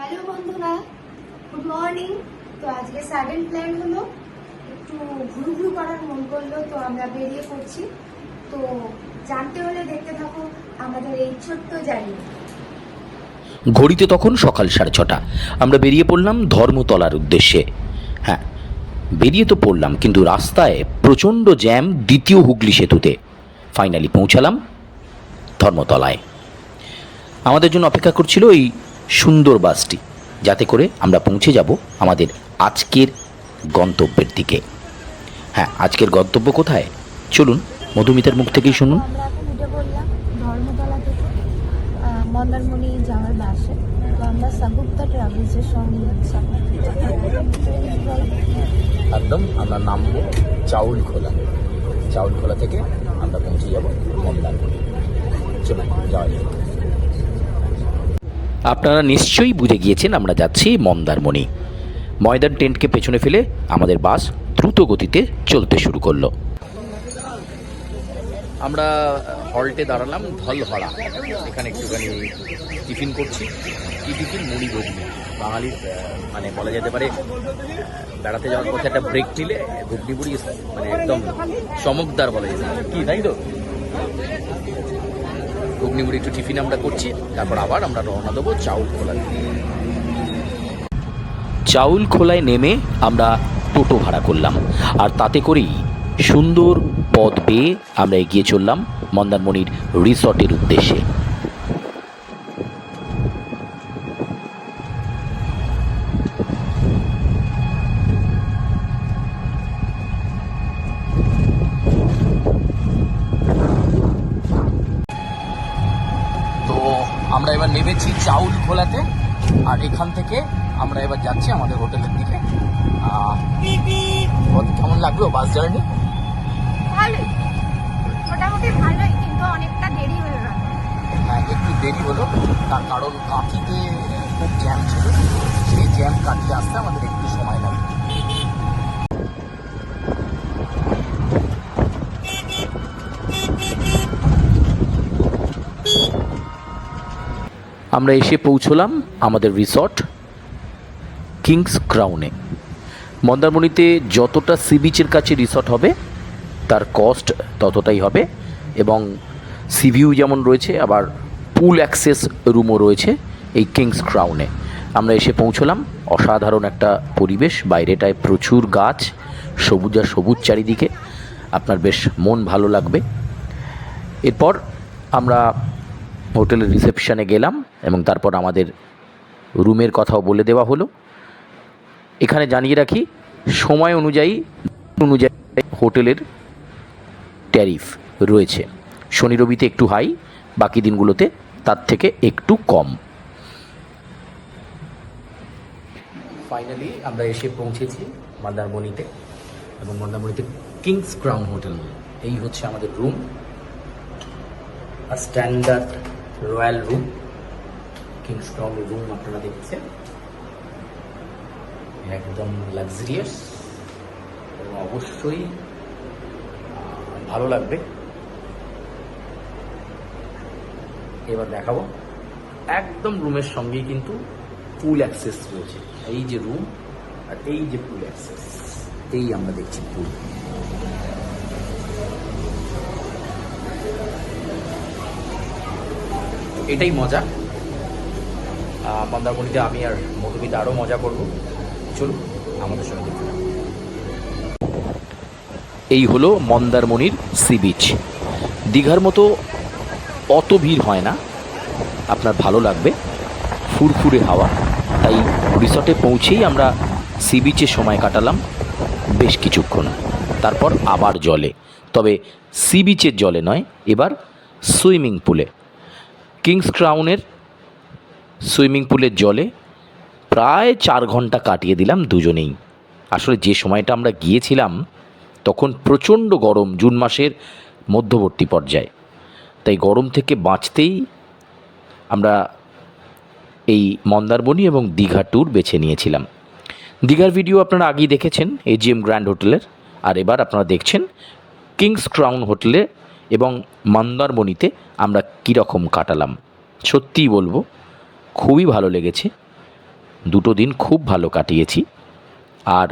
Hello বন্ধুরা, good morning. তো আজকে সাডেন প্ল্যান হলো, একটু ঘুরু ঘুরু করার মন করলো, তো আমরা বেরিয়ে পড়ছি। তো জানতে হলে দেখতে থাকো আমাদের এই ছোট্ট জার্নি। ঘড়িতে তখন সকাল 6:30। আমরা বেরিয়ে পড়লাম ধর্মতলার উদ্দেশ্যে। হ্যাঁ, বেরিয়ে তো পড়লাম, কিন্তু রাস্তায় প্রচণ্ড জ্যাম দ্বিতীয় হুগলি সেতুতে। ফাইনালি পৌঁছালাম ধর্মতলায়। আমাদের জন্য অপেক্ষা করছিল এই সুন্দর বাসটি, যাতে করে আমরা পৌঁছে যাব আমাদের আজকের গন্তব্যের দিকে। হ্যাঁ, আজকের গন্তব্য কোথায় চলুন মধুমিতার মুখ থেকেই শুনুন। আমরা এখন উঠে পড়লাম ধর্মতলা থেকে মন্দারমণি যাওয়ার বাসে। তো আমরা সাগুপ্তা ট্রাভেলসের সঙ্গে একদম আমরা নামবো চাউলখোলা থেকে আমরা পৌঁছে যাব মন্দারমণি। চলুন যাওয়া যাবে। আপনারা নিশ্চয়ই বুঝে গিয়েছেন আমরা যাচ্ছি মন্দারমণি। ময়দান টেন্টকে পেছনে ফেলে আমাদের বাস দ্রুত গতিতে চলতে শুরু করলো। আমরা হল্টে দাঁড়ালাম ধলহরা। এখানে একটুখানি টিফিন করছি। কি টিফিন? মুড়ি ঘুগনি। বাঙালির মানে বলা যেতে পারে বেড়াতে যাওয়ার পথে একটা ব্রেক নিলে ঘুগনি মুড়ি মানে একদম চমকদার বলা যেতে পারে, কি তাই তো? ঘুগনি মুড়ি একটু টিফিন আমরা করছি, তারপর আবার আমরা রওনা দেবো চাউলখোলায়। চাউলখোলায় নেমে আমরা টোটো ভাড়া করলাম, আর তাতে করেই সুন্দর পথ বেয়ে আমরা এগিয়ে চললাম মন্দারমণির রিসর্টের উদ্দেশ্যে। তো আমরা এবার নেমেছি চাউলখোলাতে, আর এখান থেকে আমরা এবার যাচ্ছি আমাদের হোটেলের দিকে। কেমন লাগলো বাস জার্নি? ভালোই, মোটামুটি ভালোই, কিন্তু অনেকটা দেরি হয়ে গেল। হ্যাঁ, একটু দেরি হলো, তার কারণ কাঁথিতে খুব জ্যাম ছিল। সেই জ্যাম কাটিয়ে আসতে আমাদের একটু সময় লাগবে। আমরা এসে পৌঁছলাম আমাদের রিসর্ট কিংস ক্রাউনে। মন্দারমণিতে যতটা সি বিচের কাছে রিসর্ট হবে তার কস্ট ততটাই হবে, এবং সি ভিউ যেমন রয়েছে আবার পুল অ্যাক্সেস রুমও রয়েছে এই কিংস ক্রাউনে। আমরা এসে পৌঁছলাম। অসাধারণ একটা পরিবেশ, বাইরেটায় প্রচুর গাছ, সবুজ আর সবুজ চারিদিকে। আপনার বেশ মন ভালো লাগবে। এরপর আমরা হোটেলের রিসেপশনে গেলাম এবং তারপর আমাদের রুমের কথাও বলে দেওয়া হলো। এখানে জানিয়ে রাখি, সময় অনুযায়ী হোটেলের ট্যারিফ রয়েছে। শনি রবিতে একটু হাই, বাকি দিনগুলোতে তার থেকে একটু কম। ফাইনালি আমরা এসে পৌঁছেছি মন্দারমণিতে, এবং মন্দারমণিতে কিংস ক্রাউন হোটেল। এই হচ্ছে আমাদের room, standard royal room. Kings ক্রাউনের রুম আপনারা দেখছেন, একদম লাক্সারিয়াস, এবং অবশ্যই ভালো লাগবে। এবার দেখাবো, একদম রুমের সঙ্গেই কিন্তু পুল অ্যাক্সেস রয়েছে। এই যে রুম আর এই যে পুল অ্যাক্সেস, এই আমরা দেখছি পুল। এটাই মজা। মন্দারমণিতে আমি আর মধুমিতা আরও মজা করব। চলুন আমাদের সঙ্গে দেখতে। এই হলো মন্দারমণির সি বিচ। দীঘার মতো অত ভিড় হয় না, আপনার ভালো লাগবে, ফুরফুরে হাওয়া। তাই রিসর্টে পৌঁছেই আমরা সি বিচে সময় কাটালাম বেশ কিছুক্ষণ, তারপর আবার জলে। তবে সি বিচের জলে নয়, এবার সুইমিং পুলে। কিংস ক্রাউনের সুইমিং পুলের জলে প্রায় 4 ঘন্টা কাটিয়ে দিলাম দুজনেই। আসলে যে সময়টা আমরা গিয়েছিলাম তখন প্রচণ্ড গরম, জুন মাসের মধ্যবর্তী পর্যায়ে। তাই গরম থেকে বাঁচতেই আমরা এই মন্দারমণি এবং দীঘা ট্যুর বেছে নিয়েছিলাম। দীঘার ভিডিও আপনারা আগেই দেখেছেন এজিএম গ্র্যান্ড হোটেলের, আর এবার আপনারা দেখছেন কিংস ক্রাউন হোটেলে এবং মন্দারমণিতে আমরা কীরকম কাটালাম। সত্যিই বলবো খুবই ভালো লেগেছে। দুটো দিন খুব ভালো কাটিয়েছি। আর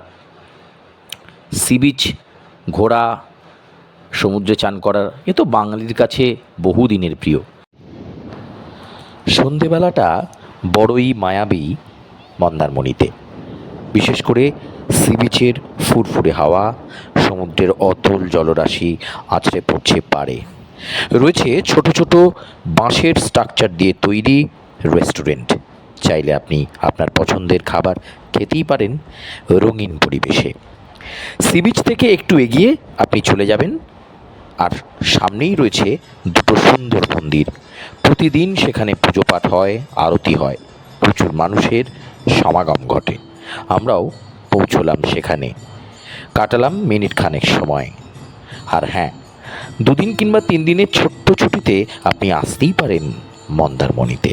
সি বিচ ঘোরা, সমুদ্রে চান করার এ তো বাঙালির কাছে বহুদিনের প্রিয়। সন্ধেবেলাটা বড়ই মায়াবী মন্দারমণিতে, বিশেষ করে সি বিচের ফুরফুরে হাওয়া, সমুদ্রের অতল জলরাশি আছড়ে পড়ছে পাড়ে। রয়েছে ছোট ছোট বাঁশের স্ট্রাকচার দিয়ে তৈরি রেস্টুরেন্ট, চাইলে আপনি আপনার পছন্দের খাবার খেতেই পারেন রঙিন পরিবেশে। সি বিচ থেকে একটু এগিয়ে আপনি চলে যাবেন, আর সামনেই রয়েছে দুটো সুন্দর মন্দির। প্রতিদিন সেখানে পুজো পাঠ হয়, আরতি হয়, প্রচুর মানুষের সমাগম ঘটে। আমরাও পৌঁছলাম সেখানে, কাটালাম মিনিট খানেক সময়। আর হ্যাঁ, 2 দিন কিংবা 3 দিনের ছোট্ট ছুটিতে আপনি আসতেই পারেন মন্দারমণিতে।